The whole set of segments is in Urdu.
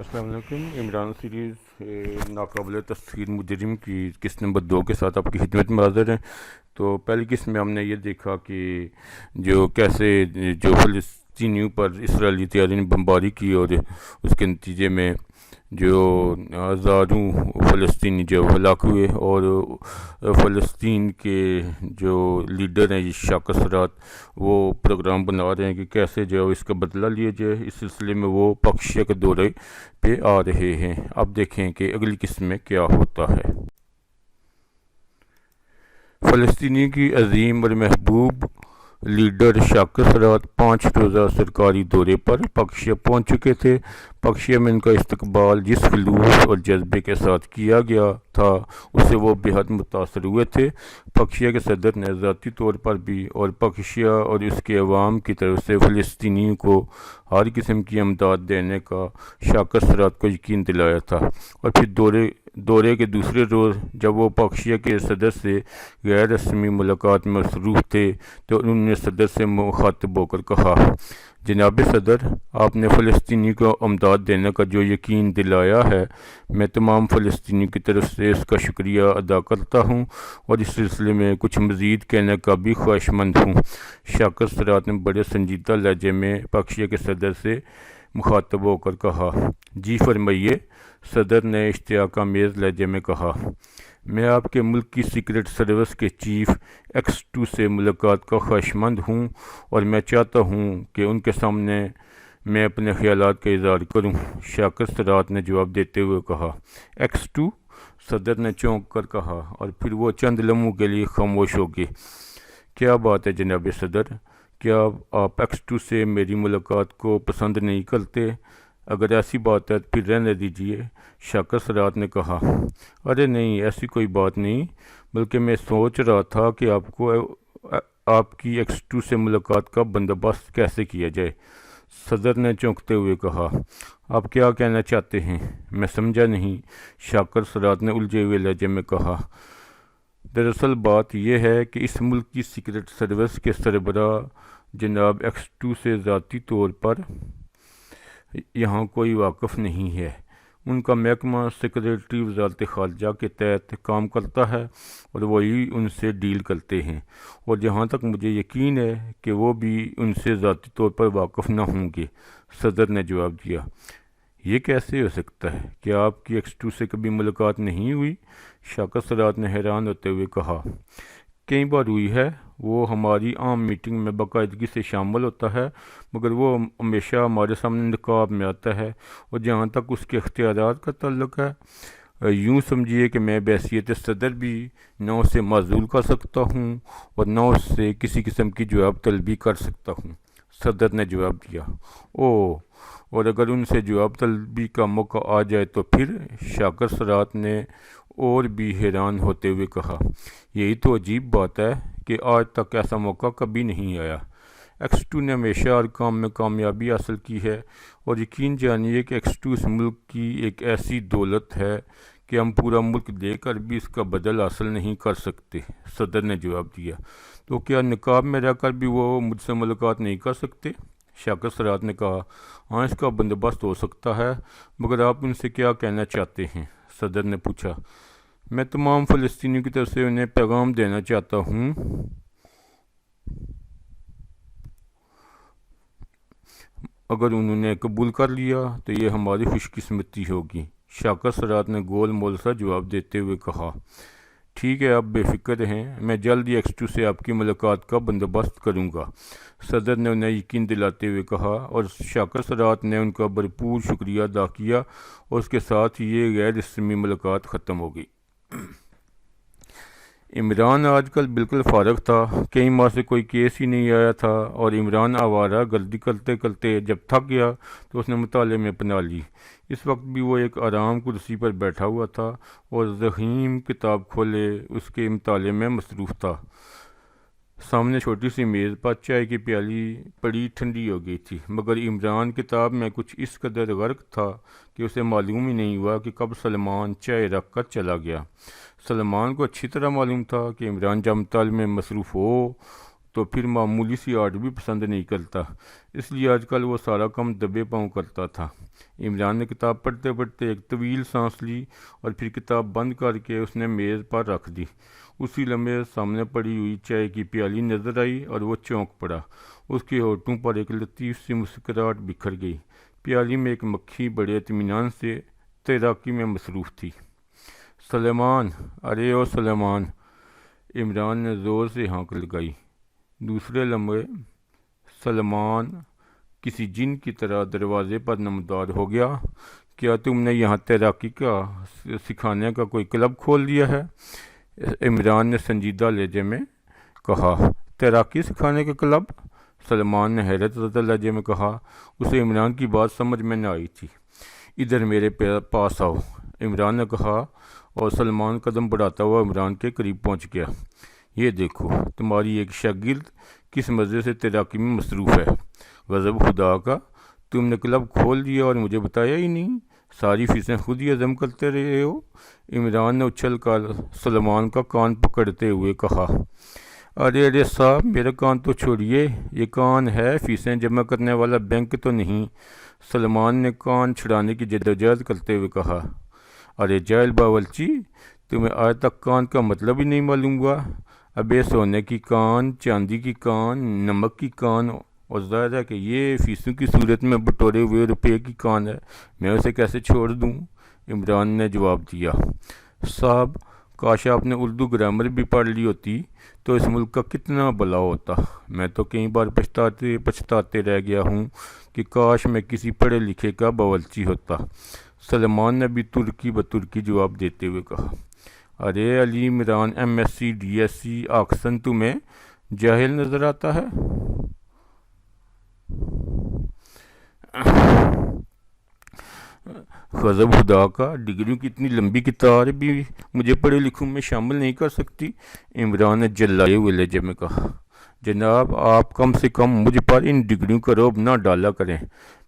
السلام علیکم۔ عمران سیریز ناقابل تسخیر مجرم کی قسط نمبر 2 کے ساتھ آپ کی خدمت میں حاضر ہیں۔ تو پہلی قسط میں ہم نے یہ دیکھا کہ جو کیسے جو فلسطینیوں پر اسرائیلی طیارے نے بمباری کی اور اس کے نتیجے میں جو ہزاروں فلسطینی جو ہلاک ہوئے، اور فلسطین کے جو لیڈر ہیں شاق اسرات وہ پروگرام بنا رہے ہیں کہ کیسے جو اس کا بدلہ لیا جائے۔ اس سلسلے میں وہ پکشیہ کے دورے پہ آ رہے ہیں۔ اب دیکھیں کہ اگلی قسم میں کیا ہوتا ہے۔ فلسطینی کی عظیم اور محبوب لیڈر شاق اسرات 5 روزہ سرکاری دورے پر پکشیہ پہنچ چکے تھے۔ پکشیہ میں ان کا استقبال جس خلوص اور جذبے کے ساتھ کیا گیا تھا اس سے وہ بے حد متاثر ہوئے تھے۔ پکشیہ کے صدر نے ذاتی طور پر بھی اور پکشیہ اور اس کے عوام کی طرف سے فلسطینیوں کو ہر قسم کی امداد دینے کا شاق اسرات کو یقین دلایا تھا۔ اور پھر دورے کے دوسرے روز جب وہ پکشیہ کے صدر سے غیر رسمی ملاقات میں مصروف تھے تو انہوں نے صدر سے مخاطب ہو کر کہا، جناب صدر، آپ نے فلسطینی کو امداد دینے کا جو یقین دلایا ہے، میں تمام فلسطینیوں کی طرف سے اس کا شکریہ ادا کرتا ہوں اور اس سلسلے میں کچھ مزید کہنے کا بھی خواہش مند ہوں۔ شاق اسرات نے بڑے سنجیدہ لہجے میں پکشیہ کے صدر سے مخاطب ہو کر کہا، جی فرمائیے۔ صدر نے اشتیاق آمیز لہجے میں کہا، میں آپ کے ملک کی سیکرٹ سروس کے چیف X2 سے ملاقات کا خواہش مند ہوں اور میں چاہتا ہوں کہ ان کے سامنے میں اپنے خیالات کا اظہار کروں۔ شاق اسرات نے جواب دیتے ہوئے کہا، X2؟ صدر نے چونک کر کہا اور پھر وہ چند لمحوں کے لیے خاموش ہو گئے۔ کیا بات ہے جناب صدر، کیا آپ X2 سے میری ملاقات کو پسند نہیں کرتے؟ اگر ایسی بات ہے پھر رہنے دیجیے، شاق اسرات نے کہا۔ ارے نہیں، ایسی کوئی بات نہیں، بلکہ میں سوچ رہا تھا کہ آپ کی X2 سے ملاقات کا بندوبست کیسے کیا جائے۔ صدر نے چونکتے ہوئے کہا، آپ کیا کہنا چاہتے ہیں؟ میں سمجھا نہیں، شاق اسرات نے الجھے ہوئے لہجے میں کہا۔ دراصل بات یہ ہے کہ اس ملک کی سیکرٹ سروس کے سربراہ جناب X2 سے ذاتی طور پر یہاں کوئی واقف نہیں ہے۔ ان کا محکمہ سیکریٹری وزارت خارجہ کے تحت کام کرتا ہے اور وہی ان سے ڈیل کرتے ہیں، اور جہاں تک مجھے یقین ہے کہ وہ بھی ان سے ذاتی طور پر واقف نہ ہوں گے۔ صدر نے جواب دیا، یہ کیسے ہو سکتا ہے؟ کیا آپ کی X2 سے کبھی ملاقات نہیں ہوئی؟ شاق اسرات نے حیران ہوتے ہوئے کہا، کئی بار ہوئی ہے، وہ ہماری عام میٹنگ میں باقاعدگی سے شامل ہوتا ہے، مگر وہ ہمیشہ ہمارے سامنے نقاب میں آتا ہے، اور جہاں تک اس کے اختیارات کا تعلق ہے، یوں سمجھیے کہ میں بحیثیت صدر بھی نہ اسے معزول کر سکتا ہوں اور نہ اس سے کسی قسم کی جواب طلبی کر سکتا ہوں۔ صدر نے جواب دیا، اوہ، اور اگر ان سے جواب طلبی کا موقع آ جائے تو پھر؟ شاق اسرات نے اور بھی حیران ہوتے ہوئے کہا، یہی تو عجیب بات ہے کہ آج تک ایسا موقع کبھی نہیں آیا۔ X2 نے ہمیشہ ہر کام میں کامیابی حاصل کی ہے، اور یقین جانیے کہ X2 اس ملک کی ایک ایسی دولت ہے کہ ہم پورا ملک دے کر بھی اس کا بدل حاصل نہیں کر سکتے۔ صدر نے جواب دیا، تو کیا نقاب میں رہ کر بھی وہ مجھ سے ملاقات نہیں کر سکتے؟ شاق اسرات نے کہا، ہاں، اس کا بندوبست ہو سکتا ہے، مگر آپ ان سے کیا کہنا چاہتے ہیں؟ صدر نے پوچھا۔ میں تمام فلسطینیوں کی طرف سے انہیں پیغام دینا چاہتا ہوں اگر انہوں نے قبول کر لیا تو یہ ہماری خوش قسمتی ہوگی۔ شاق اسرات نے گول مول سا جواب دیتے ہوئے کہا، ٹھیک ہے، آپ بے فکر رہیں، میں جلد ہی X2 سے آپ کی ملاقات کا بندوبست کروں گا۔ صدر نے انہیں یقین دلاتے ہوئے کہا، اور شاق اسرات نے ان کا بھرپور شکریہ ادا کیا، اور اس کے ساتھ یہ غیر رسمی ملاقات ختم ہو گئی۔ عمران آج کل بالکل فارغ تھا، کئی ماہ سے کوئی کیس ہی نہیں آیا تھا، اور عمران آوارہ گردی کرتے کرتے جب تھک گیا تو اس نے مطالعے میں اپنا لی۔ اس وقت بھی وہ ایک آرام کرسی پر بیٹھا ہوا تھا اور ضخیم کتاب کھولے اس کے مطالعے میں مصروف تھا۔ سامنے چھوٹی سی میز پر چائے کی پیالی پڑی ٹھنڈی ہو گئی تھی، مگر عمران کتاب میں کچھ اس قدر غرق تھا کہ اسے معلوم ہی نہیں ہوا کہ کب سلمان چائے رکھ کر چلا گیا۔ سلمان کو اچھی طرح معلوم تھا کہ عمران جب مطالعے میں مصروف ہو تو پھر معمولی سی آرٹ بھی پسند نہیں کرتا، اس لیے آج کل وہ سارا کام دبے پاؤں کرتا تھا۔ عمران نے کتاب پڑھتے پڑھتے ایک طویل سانس لی اور پھر کتاب بند کر کے اس نے میز پر رکھ دی۔ اسی لمحے سامنے پڑی ہوئی چائے کی پیالی نظر آئی اور وہ چونک پڑا۔ اس کے ہونٹوں پر ایک لطیف سی مسکراہٹ بکھر گئی۔ پیالی میں ایک مکھی بڑے اطمینان سے تیراکی میں مصروف تھی۔ سلیمان، ارے او سلیمان! عمران نے زور سے ہانک لگائی۔ دوسرے لمحے سلیمان کسی جن کی طرح دروازے پر نمودار ہو گیا۔ کیا تم نے یہاں تیراکی کا سکھانے کا کوئی کلب کھول دیا ہے؟ عمران نے سنجیدہ لہجے میں کہا۔ تیراکی سکھانے کا کلب؟ سلیمان نے حیرت زدہ لہجے میں کہا۔ اسے عمران کی بات سمجھ میں نہ آئی تھی۔ ادھر میرے پاس آؤ، عمران نے کہا اور سلیمان قدم بڑھاتا ہوا عمران کے قریب پہنچ گیا۔ یہ دیکھو، تمہاری ایک شاگرد کس مزے سے تیراکی میں مصروف ہے۔ غضب خدا کا، تم نے کلب کھول دیا اور مجھے بتایا ہی نہیں، ساری فیسیں خود ہی ہضم کرتے رہے ہو۔ عمران نے اچھل کر سلیمان کا کان پکڑتے ہوئے کہا۔ ارے صاحب، میرا کان تو چھوڑیے، یہ کان ہے، فیسیں جمع کرنے والا بینک تو نہیں۔ سلیمان نے کان چھڑانے کی جدوجہد کرتے ہوئے کہا۔ ارے جاہل باورچی، تمہیں آج تک کان کا مطلب ہی نہیں معلوم ہوا؟ ابے سونے کی کان، چاندی کی کان، نمک کی کان، اور ظاہر ہے کہ یہ فیسوں کی صورت میں بٹورے ہوئے روپے کی کان ہے، میں اسے کیسے چھوڑ دوں؟ عمران نے جواب دیا۔ صاحب، کاش آپ نے اردو گرامر بھی پڑھ لی ہوتی تو اس ملک کا کتنا بھلا ہوتا۔ میں تو کئی بار پچھتاتے رہ گیا ہوں کہ کاش میں کسی پڑھے لکھے کا باورچی ہوتا۔ سلیمان نے بھی ترکی بترکی جواب دیتے ہوئے کہا۔ ارے Ali Imran, M S C D S C Oxon تمہیں جاہل نظر آتا ہے؟ غضب خدا کا، ڈگریوں کی اتنی لمبی کتار بھی مجھے پڑھے لکھوں میں شامل نہیں کر سکتی، عمران نے جلائے ہوئے لہجے میں کہا۔ جناب، آپ کم سے کم مجھ پر ان ڈگریوں کا رعب نہ ڈالا کریں،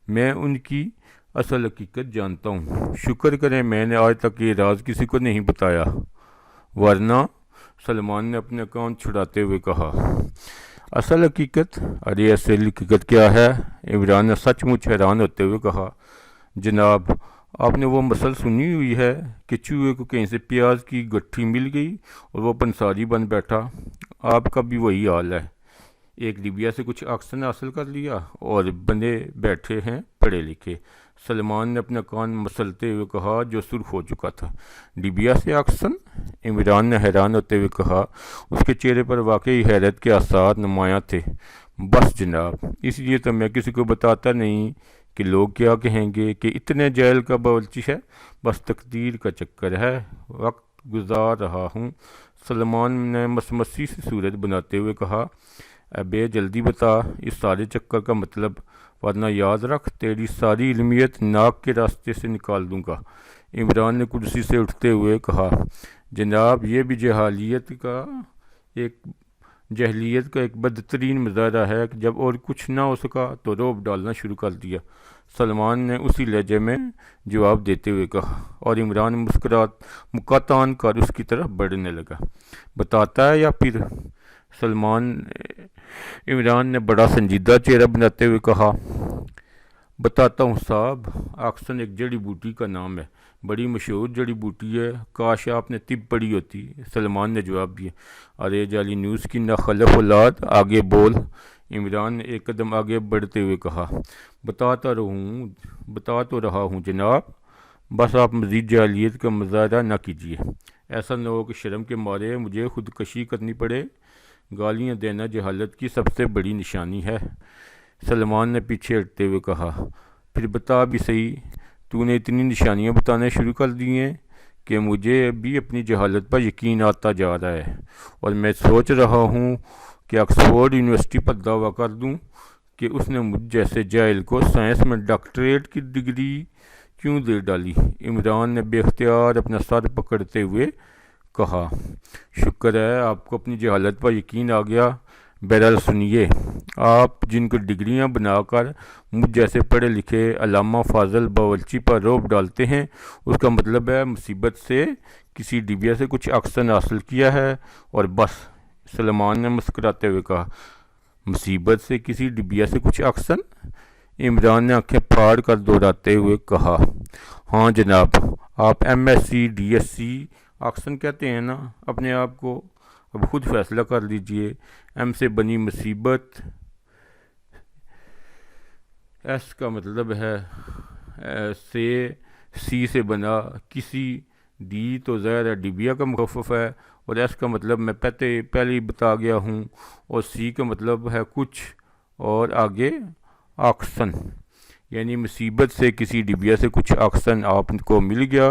میں ان کی اصل حقیقت جانتا ہوں۔ شکر کریں میں نے آج تک یہ راز کسی کو نہیں بتایا، ورنہ سلیمان نے اپنے کان چھڑاتے ہوئے کہا۔ اصل حقیقت؟ ارے اصل حقیقت کیا ہے؟ عمران نے سچ مچ حیران ہوتے ہوئے کہا۔ جناب، آپ نے وہ مثل سنی ہوئی ہے کہ چوہے کو کہیں سے پیاز کی گٹھی مل گئی اور وہ پنساری بن بیٹھا؟ آپ کا بھی وہی حال ہے، ایک ڈبیا سے کچھ آکسن حاصل کر لیا اور بنے بیٹھے ہیں پڑھے لکھے۔ سلیمان نے اپنا کان مسلتے ہوئے کہا جو سرخ ہو چکا تھا۔ ڈبیا سے آکسن؟ عمران نے حیران ہوتے ہوئے کہا۔ اس کے چہرے پر واقعی حیرت کے آثار نمایاں تھے۔ بس جناب، اس لیے تو میں کسی کو بتاتا نہیں کہ لوگ کیا کہیں گے کہ اتنے جاہل کا باورچی ہے، بس تقدیر کا چکر ہے، وقت گزار رہا ہوں۔ سلیمان نے مسمسی سی صورت بناتے ہوئے کہا۔ ابے جلدی بتا اس سارے چکر کا مطلب، ورنہ یاد رکھ تیری ساری علمیت ناک کے راستے سے نکال دوں گا۔ عمران نے کرسی سے اٹھتے ہوئے کہا۔ جناب، یہ بھی جاہلیت کا ایک بدترین مظاہرہ ہے کہ جب اور کچھ نہ ہو سکا تو رعب ڈالنا شروع کر دیا۔ سلیمان نے اسی لہجے میں جواب دیتے ہوئے کہا اور عمران مکاتان کر اس کی طرف بڑھنے لگا۔ بتاتا ہے یا پھر؟ عمران نے بڑا سنجیدہ چہرہ بناتے ہوئے کہا۔ بتاتا ہوں صاحب، آکسن ایک جڑی بوٹی کا نام ہے، بڑی مشہور جڑی بوٹی ہے، کاش آپ نے طب پڑھی ہوتی۔ سلیمان نے جواب دیا۔ ارے جعلی نیوز کی ناخلف اولاد، آگے بول، عمران نے ایک قدم آگے بڑھتے ہوئے کہا۔ بتا تو رہا ہوں جناب، بس آپ مزید جعلیت کا مظاہرہ نہ کیجیے، ایسا نہ ہو کہ شرم کے مارے مجھے خودکشی کرنی پڑے۔ گالیاں دینا جہالت کی سب سے بڑی نشانی ہے، سلیمان نے پیچھے ہٹتے ہوئے کہا۔ پھر بتا بھی صحیح، تو نے اتنی نشانیاں بتانے شروع کر دی ہیں کہ مجھے بھی اپنی جہالت پر یقین آتا جا رہا ہے، اور میں سوچ رہا ہوں کہ آکسفورڈ یونیورسٹی پر دعویٰ کر دوں کہ اس نے مجھ جیسے جاہل کو سائنس میں ڈاکٹریٹ کی ڈگری کیوں دے ڈالی۔ عمران نے بے اختیار اپنا سر پکڑتے ہوئے کہا۔ شکر ہے آپ کو اپنی جہالت پر یقین آ گیا۔ بہرحال سنیے، آپ جن کو ڈگریاں بنا کر مجھ جیسے پڑھے لکھے علامہ فاضل باورچی پر رعب ڈالتے ہیں، اس کا مطلب ہے مصیبت سے کسی ڈبیا سے کچھ آکسن حاصل کیا ہے اور بس، سلیمان نے مسکراتے ہوئے کہا۔ مصیبت سے کسی ڈبیا سے کچھ آکسن؟ عمران نے آنکھیں پھاڑ کر دوہراتے ہوئے کہا، ہاں جناب، آپ M S C D S C Oxon کہتے ہیں نا اپنے آپ کو؟ اب خود فیصلہ کر لیجئے۔ ایم سے بنی مصیبت، ایس کا مطلب ہے سے، سی سے بنا کسی، ڈی تو ظاہر ہے ڈبیا کا مخفف ہے، اور ایس کا مطلب میں پہلے ہی بتا گیا ہوں، اور سی کا مطلب ہے کچھ، اور آگے آکسن، یعنی مصیبت سے کسی ڈبیا سے کچھ آکسن آپ کو مل گیا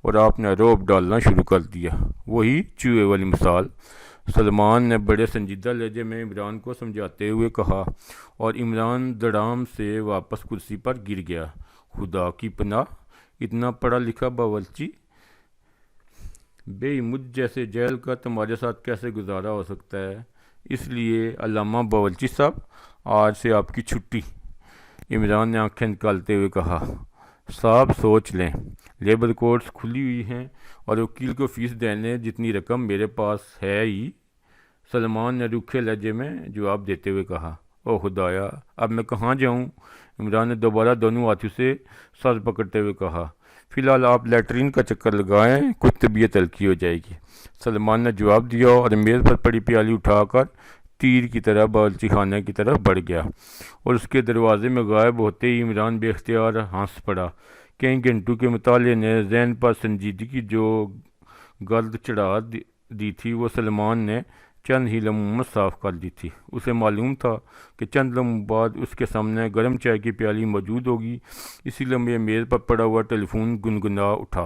اور آپ نے روب ڈالنا شروع کر دیا۔ وہی چوہے والی مثال، سلمان نے بڑے سنجیدہ لہجے میں عمران کو سمجھاتے ہوئے کہا، اور عمران دڑام سے واپس کرسی پر گر گیا۔ خدا کی پناہ، اتنا پڑھا لکھا باورچی بے مجھ جیسے جیل کا تمہارے ساتھ کیسے گزارا ہو سکتا ہے؟ اس لیے علامہ باورچی صاحب، آج سے آپ کی چھٹی۔ عمران نے آنکھیں نکالتے ہوئے کہا، صاحب سوچ لیں، لیبر کورٹس کھلی ہوئی ہیں اور وکیل کو فیس دینے جتنی رقم میرے پاس ہے ہی۔ سلمان نے روکھے لہجے میں جواب دیتے ہوئے کہا، او خدایا، اب میں کہاں جاؤں؟ عمران نے دوبارہ دونوں ہاتھوں سے سر پکڑتے ہوئے کہا، فی الحال آپ لیٹرین کا چکر لگائیں، کچھ طبیعت ہلکی ہو جائے گی۔ سلمان نے جواب دیا اور میز پر پڑی پیالی اٹھا کر تیر کی طرح باورچی خانے کی طرف بڑھ گیا، اور اس کے دروازے میں غائب ہوتے ہی عمران بے اختیار ہنس پڑا۔ کئی گھنٹوں کے مطالعے نے ذہن پر سنجیدگی جو گرد چڑھا دی تھی وہ سلمان نے چند ہی لمحوں میں صاف کر دی تھی۔ اسے معلوم تھا کہ چند لمحوں بعد اس کے سامنے گرم چائے کی پیالی موجود ہوگی۔ اسی لمحے میز پر پڑا ہوا ٹیلی فون گنگنا اٹھا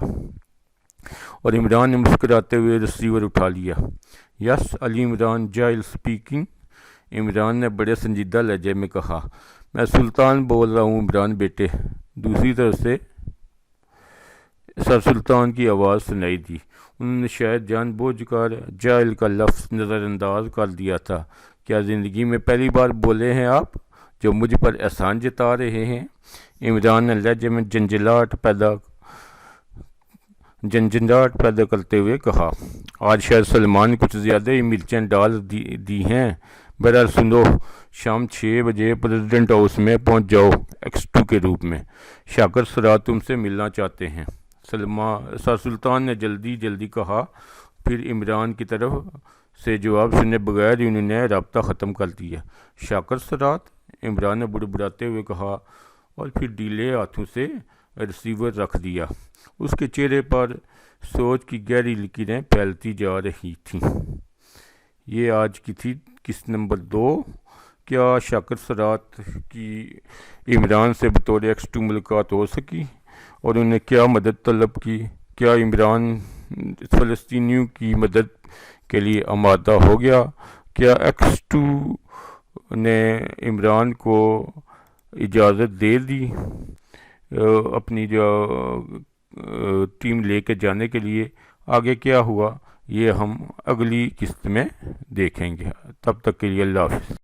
اور عمران نے مسکراتے ہوئے ریسیور اٹھا لیا۔ یس، علی عمران جائل سپیکنگ۔ عمران نے بڑے سنجیدہ لہجے میں کہا، میں سلطان بول رہا ہوں عمران بیٹے۔ دوسری طرف سے سر سلطان کی آواز سنائی دی۔ انہوں نے شاید جان بوجھ کر جائل کا لفظ نظر انداز کر دیا تھا۔ کیا زندگی میں پہلی بار بولے ہیں آپ جو مجھ پر احسان جتا رہے ہیں؟ عمران نے لہجے میں جھنجھلاہٹ پیدا کرتے ہوئے کہا، آج شاید سلمان نے کچھ زیادہ ہی مرچیں ڈال دی ہیں۔ بہرحال سنو، شام 6 بجے پریزیڈنٹ ہاؤس میں پہنچ جاؤ ایکس 2 کے روپ میں۔ شاکر سرات تم سے ملنا چاہتے ہیں۔ سر سلطان نے جلدی کہا، پھر عمران کی طرف سے جواب سنے بغیر ہی انہوں نے رابطہ ختم کر دیا۔ شاکر سرات؟ عمران نے بڑبڑاتے ہوئے کہا، اور پھر ڈھیلے ہاتھوں سے ریسیور رکھ دیا۔ اس کے چہرے پر سوچ کی گہری لکیریں پھیلتی جا رہی تھیں۔ یہ آج کی تھی قسط نمبر 2۔ کیا شاکر سرات کی عمران سے بطور ایکس 2 ملاقات ہو سکی اور انہیں کیا مدد طلب کی؟ کیا عمران فلسطینیوں کی مدد کے لیے آمادہ ہو گیا؟ کیا ایکس 2 نے عمران کو اجازت دے دی اپنی جو ٹیم لے کے جانے کے لیے؟ آگے کیا ہوا یہ ہم اگلی قسط میں دیکھیں گے۔ تب تک کے لیے اللہ حافظ۔